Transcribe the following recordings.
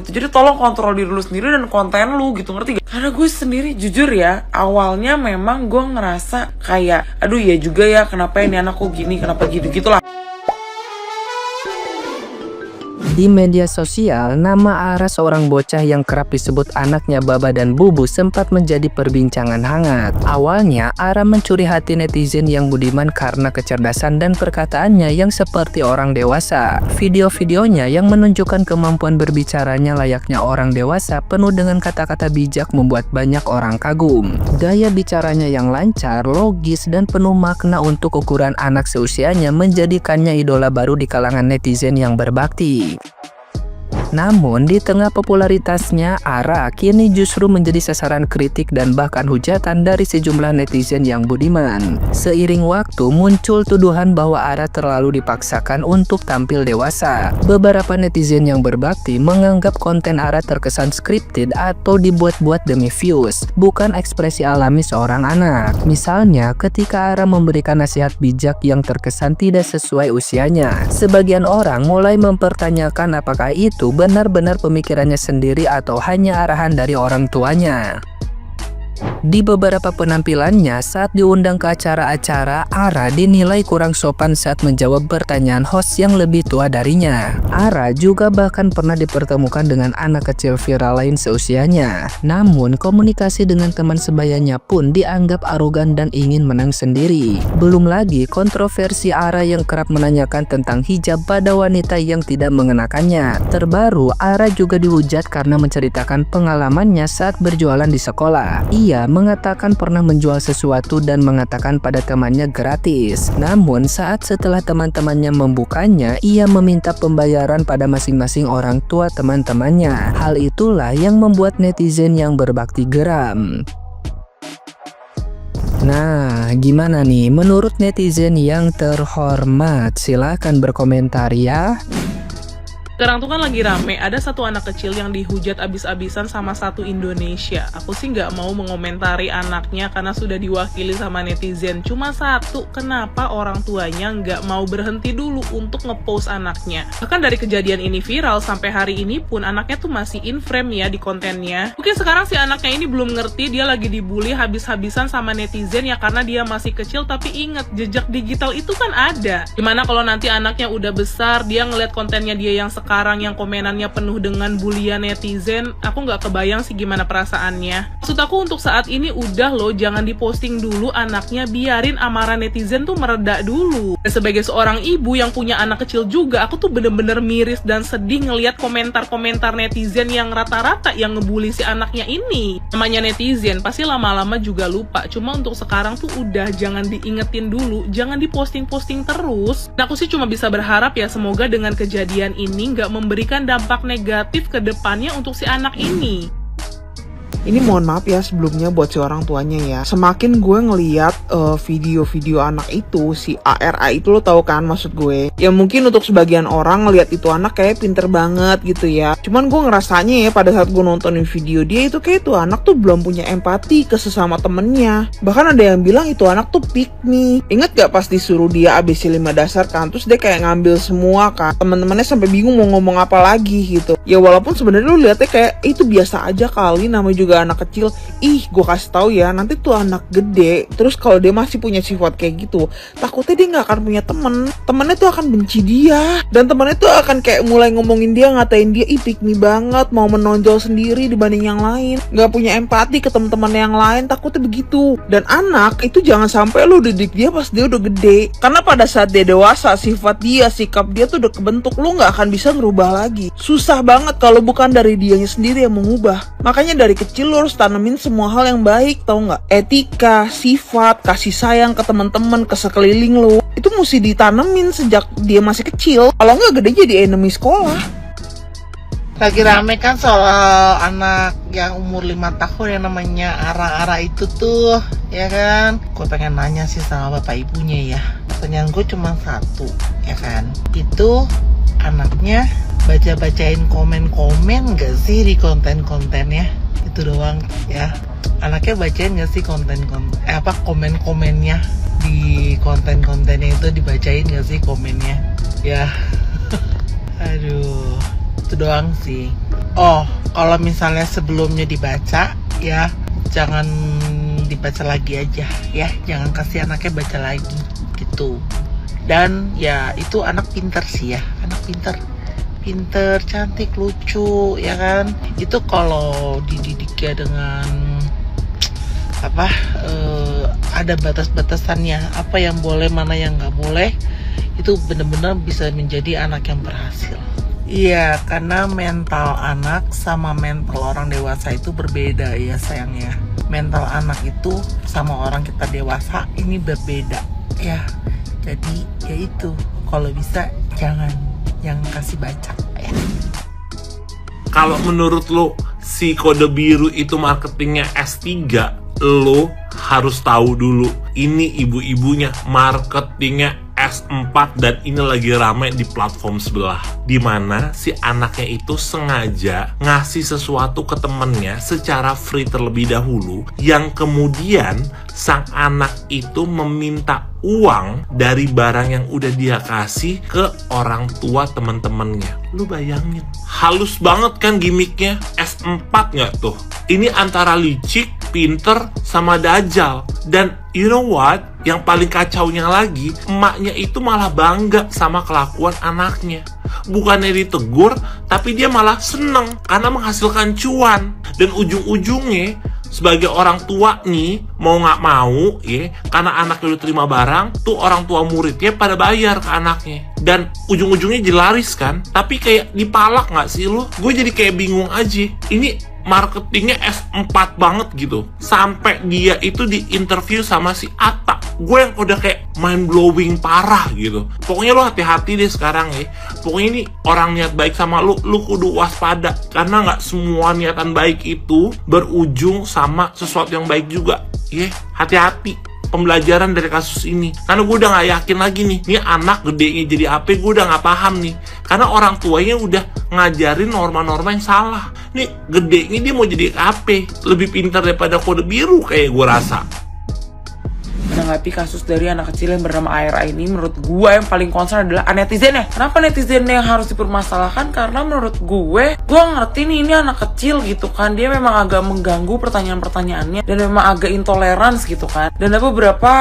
gitu. Jadi tolong kontrol diri lu sendiri dan konten lu gitu, ngerti gak? Karena gue sendiri jujur ya, awalnya memang gue ngerasa kayak aduh ya juga ya, kenapa ini anak kok gini, kenapa gitu-gitu lah. Di media sosial, nama Ara, seorang bocah yang kerap disebut anaknya Baba dan Bubu, sempat menjadi perbincangan hangat. Awalnya, Ara mencuri hati netizen yang budiman karena kecerdasan dan perkataannya yang seperti orang dewasa. Video-videonya yang menunjukkan kemampuan berbicaranya layaknya orang dewasa penuh dengan kata-kata bijak membuat banyak orang kagum. Gaya bicaranya yang lancar, logis, dan penuh makna untuk ukuran anak seusianya menjadikannya idola baru di kalangan netizen yang berbakti. Namun, di tengah popularitasnya, Ara kini justru menjadi sasaran kritik dan bahkan hujatan dari sejumlah netizen yang budiman. Seiring waktu, muncul tuduhan bahwa Ara terlalu dipaksakan untuk tampil dewasa. Beberapa netizen yang berbakti menganggap konten Ara terkesan scripted atau dibuat-buat demi views, bukan ekspresi alami seorang anak. Misalnya, ketika Ara memberikan nasihat bijak yang terkesan tidak sesuai usianya, sebagian orang mulai mempertanyakan apakah itu benar-benar pemikirannya sendiri atau hanya arahan dari orang tuanya. Di beberapa penampilannya saat diundang ke acara-acara, Ara dinilai kurang sopan saat menjawab pertanyaan host yang lebih tua darinya. Ara juga bahkan pernah dipertemukan dengan anak kecil viral lain seusianya. Namun, komunikasi dengan teman sebayanya pun dianggap arogan dan ingin menang sendiri. Belum lagi kontroversi Ara yang kerap menanyakan tentang hijab pada wanita yang tidak mengenakannya. Terbaru, Ara juga dihujat karena menceritakan pengalamannya saat berjualan di sekolah. Ia mengatakan pernah menjual sesuatu dan mengatakan pada temannya gratis. Namun saat setelah teman-temannya membukanya, ia meminta pembayaran pada masing-masing orang tua teman-temannya. Hal itulah yang membuat netizen yang berbakti geram. Nah, gimana nih menurut netizen yang terhormat? Silahkan berkomentar ya. Sekarang tuh kan lagi rame, ada satu anak kecil yang dihujat abis-abisan sama satu Indonesia. Aku sih nggak mau mengomentari anaknya karena sudah diwakili sama netizen. Cuma satu, kenapa orang tuanya nggak mau berhenti dulu untuk ngepost anaknya? Bahkan dari kejadian ini viral sampai hari ini pun anaknya tuh masih in frame ya di kontennya. Mungkin sekarang si anaknya ini belum ngerti dia lagi dibully habis-habisan sama netizen ya karena dia masih kecil, tapi ingat jejak digital itu kan ada. Gimana kalau nanti anaknya udah besar, dia ngeliat kontennya dia yang sekarang yang komenannya penuh dengan bulian netizen, aku nggak kebayang sih gimana perasaannya. Maksud aku untuk saat ini udah loh, jangan diposting dulu anaknya, biarin amarah netizen tuh mereda dulu. Dan sebagai seorang ibu yang punya anak kecil juga, aku tuh bener-bener miris dan sedih ngelihat komentar-komentar netizen yang rata-rata yang ngebully si anaknya ini. Namanya netizen, pasti lama-lama juga lupa. Cuma untuk sekarang tuh udah jangan diingetin dulu, jangan diposting-posting terus. Nah, aku sih cuma bisa berharap ya semoga dengan kejadian ini nggak memberikan dampak negatif ke depannya untuk si anak ini. Ini mohon maaf ya sebelumnya buat si orang tuanya ya. Semakin gue ngeliat video-video anak itu, si ARA itu, lo tau kan maksud gue. Ya mungkin untuk sebagian orang ngeliat itu anak kayak pinter banget gitu ya. Cuman gue ngerasanya ya pada saat gue nontonin video dia itu kayak itu anak tuh belum punya empati ke sesama temennya. Bahkan ada yang bilang itu anak tuh pick me. Ingat gak pas disuruh dia ABC 5 dasar kan, terus dia kayak ngambil semua kan. Temen-temennya sampai bingung mau ngomong apa lagi gitu. Ya walaupun sebenarnya lo liatnya kayak itu biasa aja kali, namanya juga anak kecil. Gue kasih tahu ya, nanti tuh anak gede terus kalau dia masih punya sifat kayak gitu, takutnya dia nggak akan punya temennya tuh akan benci dia, dan temennya tuh akan kayak mulai ngomongin dia, ngatain dia, pick me banget, mau menonjol sendiri dibanding yang lain, nggak punya empati ke teman-teman yang lain, takutnya begitu. Dan anak itu jangan sampai lu didik dia pas dia udah gede, karena pada saat dia dewasa sifat dia, sikap dia tuh udah kebentuk, lu nggak akan bisa ngerubah lagi. Susah banget kalau bukan dari dianya sendiri yang mengubah. Makanya dari kecil lu harus tanemin semua hal yang baik, tau nggak? Etika, sifat, kasih sayang ke teman-teman, ke sekeliling lu, itu mesti ditanemin sejak dia masih kecil. Kalau nggak gede jadi enemy sekolah. Lagi rame kan soal anak yang umur 5 tahun yang namanya Ara itu tuh, ya kan? Gue pengen nanya sih sama bapak ibunya ya. Pertanyaan gue cuma satu, ya kan? Itu anaknya baca-bacain komen-komen gak sih di konten-kontennya? Itu doang ya. Anaknya bacain gak sih komen-komennya di konten-kontennya itu, dibacain gak sih komennya? Ya. Aduh, itu doang sih. Oh, kalau misalnya sebelumnya dibaca ya, jangan dibaca lagi aja ya, jangan kasih anaknya baca lagi gitu. Dan ya itu anak pinter sih ya, anak pinter, cantik, lucu ya kan. Itu kalau dididiknya dengan apa, ada batas-batasannya, apa yang boleh, mana yang nggak boleh, itu benar-benar bisa menjadi anak yang berhasil. Iya, karena mental anak sama mental orang dewasa itu berbeda ya sayangnya. Mental anak itu sama orang kita dewasa ini berbeda ya. Jadi ya itu, kalau bisa jangan kasih baca ya. Kalau menurut lo si Kode Biru itu marketingnya S3, lo harus tahu dulu ini ibu-ibunya marketingnya S4 dan ini lagi rame di platform sebelah, dimana si anaknya itu sengaja ngasih sesuatu ke temennya secara free terlebih dahulu, yang kemudian sang anak itu meminta uang dari barang yang udah dia kasih ke orang tua temen-temennya. Lu bayangin, halus banget kan gimmicknya? S4 nggak tuh? Ini antara licik, pinter, sama dajal. Dan you know what? Yang paling kacaunya lagi, emaknya itu malah bangga sama kelakuan anaknya. Bukannya ditegur, tapi dia malah seneng karena menghasilkan cuan. Dan ujung-ujungnya, sebagai orang tua nih, mau nggak mau ya, karena anaknya udah terima barang, tuh orang tua muridnya pada bayar ke anaknya. Dan ujung-ujungnya jelaris kan, tapi kayak dipalak nggak sih lo? Gue jadi kayak bingung aja. Ini marketingnya S4 banget gitu. Sampai dia itu di interview sama si Atta. Gue yang udah kayak mind blowing parah gitu. Pokoknya lo hati-hati deh sekarang ya. Pokoknya ini orang niat baik sama lo kudu waspada. Karena nggak semua niatan baik itu berujung sama sesuatu yang baik juga. Ya, hati-hati. Pembelajaran dari kasus ini, karena gue udah gak yakin lagi nih anak gedenya jadi apa, gue udah gak paham nih, karena orang tuanya udah ngajarin norma-norma yang salah. Nih gedenya dia mau jadi apa, lebih pintar daripada Kode Biru kayak gue rasa. Menanggapi kasus dari anak kecil yang bernama ARA ini, menurut gue yang paling concern adalah netizennya. Kenapa netizennya yang harus dipermasalahkan? Karena menurut gue ngerti nih ini anak kecil gitu kan, dia memang agak mengganggu pertanyaan-pertanyaannya dan memang agak intoleransi gitu kan. Dan ada beberapa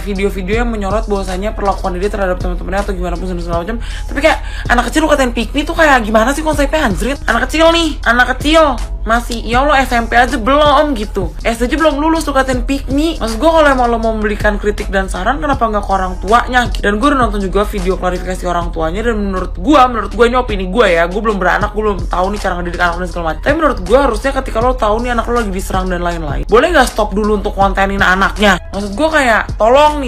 video-video yang menyorot bahwasanya perlakuan dia terhadap teman-temannya atau gimana pun segala macam. Tapi kayak anak kecil lu katain pick me tuh kayak gimana sih konsepnya anjrit? Anak kecil masih, ya Allah SMP aja belum gitu, SD aja belum lulus tuh katain pick me. Maksud gue kalau emang lo mau memberikan kritik dan saran, kenapa nggak ke orang tuanya? Dan gue udah nonton juga video klarifikasi orang tuanya, dan menurut gue ini opini gue ya, gue belum beranak, gue belum tahu nih cara ngedidik anak dan segala macam. Tapi menurut gue harusnya ketika lo tahu nih anak lo lagi diserang dan lain-lain, boleh nggak stop dulu untuk kontenin anaknya? Maksud gue kayak tolong,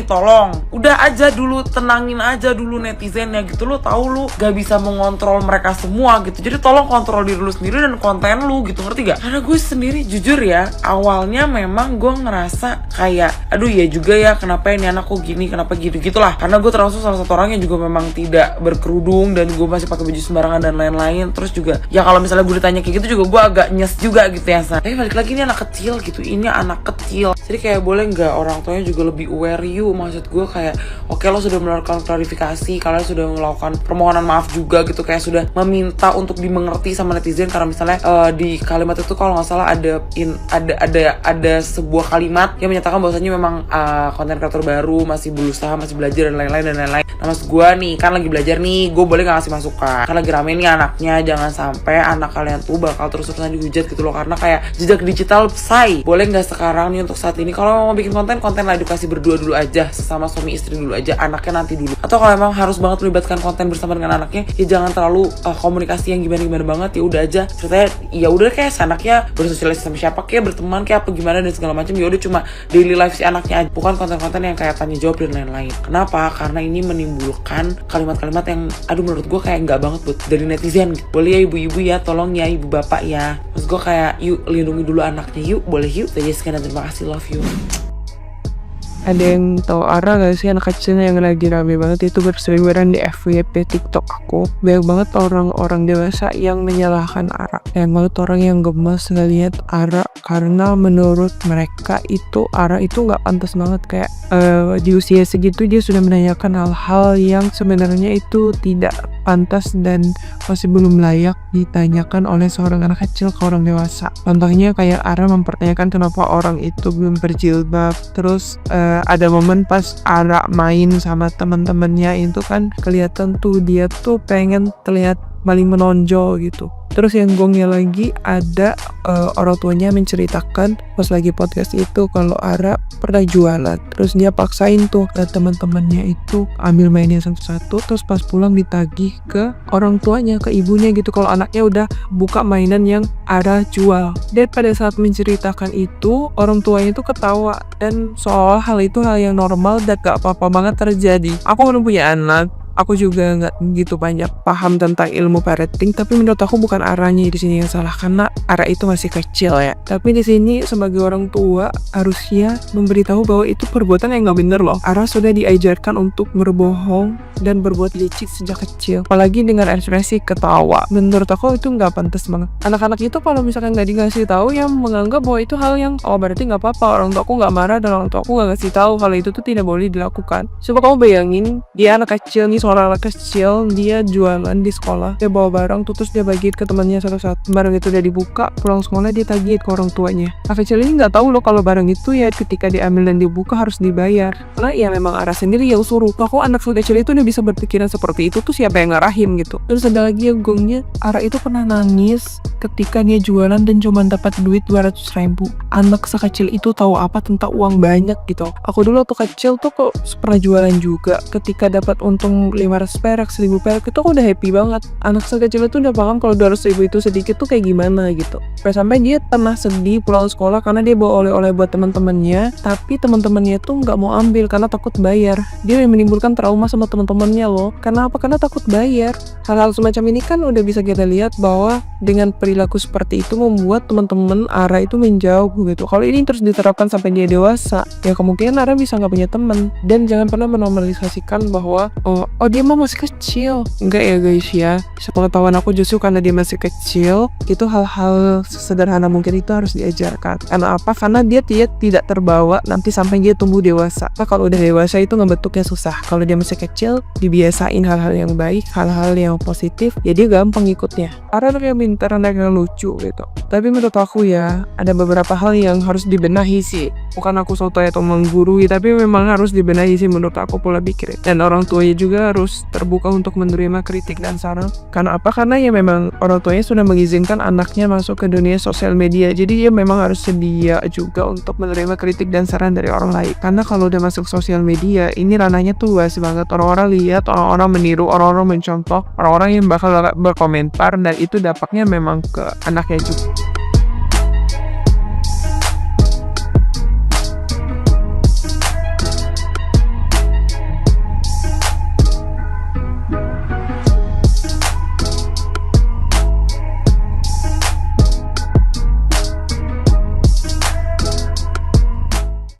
udah aja dulu, tenangin aja dulu netizennya gitu. Lo tahu lo gak bisa mengontrol mereka semua gitu, jadi tolong kontrol diri lo sendiri dan konten lo gitu, ngerti gak? Karena gue sendiri jujur ya, awalnya memang gue ngerasa kayak aduh ya juga ya, kenapa ini anak kok gini, kenapa gitu-gitulah. Karena gue termasuk salah satu orang yang juga memang tidak berkerudung dan gue masih pakai baju sembarangan dan lain-lain. Terus juga ya kalau misalnya gue ditanya kayak gitu juga gue agak nyes juga gitu ya. Tapi balik lagi ini anak kecil gitu, ini anak kecil. Jadi kayak boleh nggak orang tuanya juga lebih aware you? Maksud gue kayak oke, lo sudah melakukan klarifikasi, kalian sudah melakukan permohonan maaf juga gitu, kayak sudah meminta untuk dimengerti sama netizen. Karena misalnya di kalimat itu kalau nggak salah ada sebuah kalimat yang menyatakan bahwasanya memang konten kreator baru masih berusaha, masih belajar dan lain-lain. Nah maksud gue nih kan lagi belajar nih, gue boleh gak ngasih masukan kan lagi rame nih anaknya. Jangan sampai anak kalian tuh bakal terus-terusan dihujat gitu loh, karena kayak jejak digital say. Boleh gak sekarang nih untuk saat ini kalau mau bikin konten lah edukasi berdua dulu aja, sesama suami istri dulu aja, anaknya nanti dulu. Atau kalau emang harus banget melibatkan konten bersama dengan anaknya, ya jangan terlalu komunikasi yang gimana banget. Ya udah aja ceritanya, ya udah kayak anaknya bersosialisasi sama siapa, kayak berteman kayak apa gimana dan segala macam. Ya udah cuma daily life si anaknya aja, bukan konten-konten yang kayak tanya jawab dan lain-lain. Kenapa? Karena ini menimbulkan kalimat-kalimat yang aduh menurut gue kayak nggak banget buat dari netizen gitu. Boleh ya ibu-ibu ya, tolong ya ibu bapak ya. Maksud gue kayak yuk lindungi dulu anaknya, yuk boleh yuk. Jadi sekian dan terima kasih, love you. Ada yang tahu Ara gak sih, anak kecilnya yang lagi rame banget itu berseliweran di FYP TikTok aku. Banyak banget orang-orang dewasa yang menyalahkan Ara. Banyak banget orang yang gemes ngeliat Ara karena menurut mereka itu Ara itu gak pantas banget. Kayak di usia segitu dia sudah menanyakan hal-hal yang sebenarnya itu tidak pantas dan masih belum layak ditanyakan oleh seorang anak kecil ke orang dewasa. Contohnya kayak Ara mempertanyakan kenapa orang itu belum berjilbab. Terus ada momen pas Ara main sama teman-temannya itu kan kelihatan tuh dia tuh pengen terlihat paling menonjol gitu. Terus yang gongnya lagi ada orang tuanya menceritakan pas lagi podcast itu kalau Ara pernah jualan. Terus dia paksain tuh ke teman-temannya itu ambil mainnya satu-satu. Terus pas pulang ditagih ke orang tuanya, ke ibunya gitu kalau anaknya udah buka mainan yang Ara jual. Dan pada saat menceritakan itu orang tuanya itu ketawa dan seolah hal itu hal yang normal dan gak apa-apa banget terjadi. Aku belum punya anak. Aku juga nggak gitu banyak paham tentang ilmu parenting, tapi menurut aku bukan Aranya di sini yang salah karena Ara itu masih kecil ya. Tapi di sini sebagai orang tua harusnya memberitahu bahwa itu perbuatan yang nggak bener loh. Ara sudah diajarkan untuk berbohong dan berbuat licik sejak kecil, apalagi dengan ekspresi ketawa. Menurut aku itu nggak pantas banget. Anak-anak itu kalau misalkan nggak dikasih tahu yang menganggap bahwa itu hal yang berarti nggak apa-apa, orang tua aku nggak marah dan orang tua aku nggak kasih tahu kalau itu tuh tidak boleh dilakukan. Coba kamu bayangin dia anak kecil nih, seorang anak kecil, dia jualan di sekolah, dia bawa barang tuh, terus dia bagiin ke temannya satu-satu. Barang itu udah dibuka, pulang sekolah dia tagih ke orang tuanya. Anak kecil ini nggak tahu loh kalau barang itu ya ketika diambil dan dibuka harus dibayar. Karena ya memang Ara sendiri yang suruh. Kok anak kecil itu udah bisa berpikiran seperti itu tuh siapa yang ngarahin gitu. Terus ada lagi yang gongnya, Ara itu pernah nangis ketika dia jualan dan cuma dapat duit 200.000. Anak sekecil itu tahu apa tentang uang banyak gitu. Aku dulu waktu kecil tuh kok pernah jualan juga. Ketika dapat untung 500 perak, 1000 perak itu aku udah happy banget. Anak sekecil itu udah paham kalau 200.000 itu sedikit tuh kayak gimana gitu. Sampai dia pernah sedih pulang sekolah karena dia bawa oleh-oleh buat teman-temannya, tapi teman-temannya tuh nggak mau ambil karena takut bayar. Dia menimbulkan trauma sama teman-temannya loh. Karena apa? Karena takut bayar. Hal-hal semacam ini kan udah bisa kita lihat bahwa dengan perilaku seperti itu membuat teman-teman Ara itu menjauh gitu. Kalau ini terus diterapkan sampai dia dewasa, ya kemungkinan Ara bisa nggak punya teman. Dan jangan pernah menormalisasikan bahwa dia mah masih kecil. Enggak ya guys ya. Sepengetahuan aku justru karena dia masih kecil, itu hal-hal sederhana mungkin itu harus diajarkan. Karena apa? Karena dia tidak terbawa nanti sampai dia tumbuh dewasa. Nah, kalau udah dewasa itu ngebentuknya susah. Kalau dia masih kecil, dibiasain hal-hal yang baik, hal-hal yang positif, ya dia gampang ikutnya. Ara anak yang pintar, anak yang lucu gitu. Tapi menurut aku ya, ada beberapa hal yang harus dibenahi sih. Bukan aku sotoy atau menggurui, tapi memang harus dibenahi sih menurut aku pola pikir. Dan orang tuanya juga harus terbuka untuk menerima kritik dan saran. Karena apa? Karena ya memang orang tuanya sudah mengizinkan anaknya masuk ke dunia sosial media. Jadi dia memang harus sedia juga untuk menerima kritik dan saran dari orang lain. Karena kalau udah masuk sosial media, ini ranahnya tuh luas banget. Orang-orang lihat, orang-orang meniru, orang-orang mencontoh, orang-orang yang bakal berkomentar, dan itu dampaknya memang ke anaknya juga.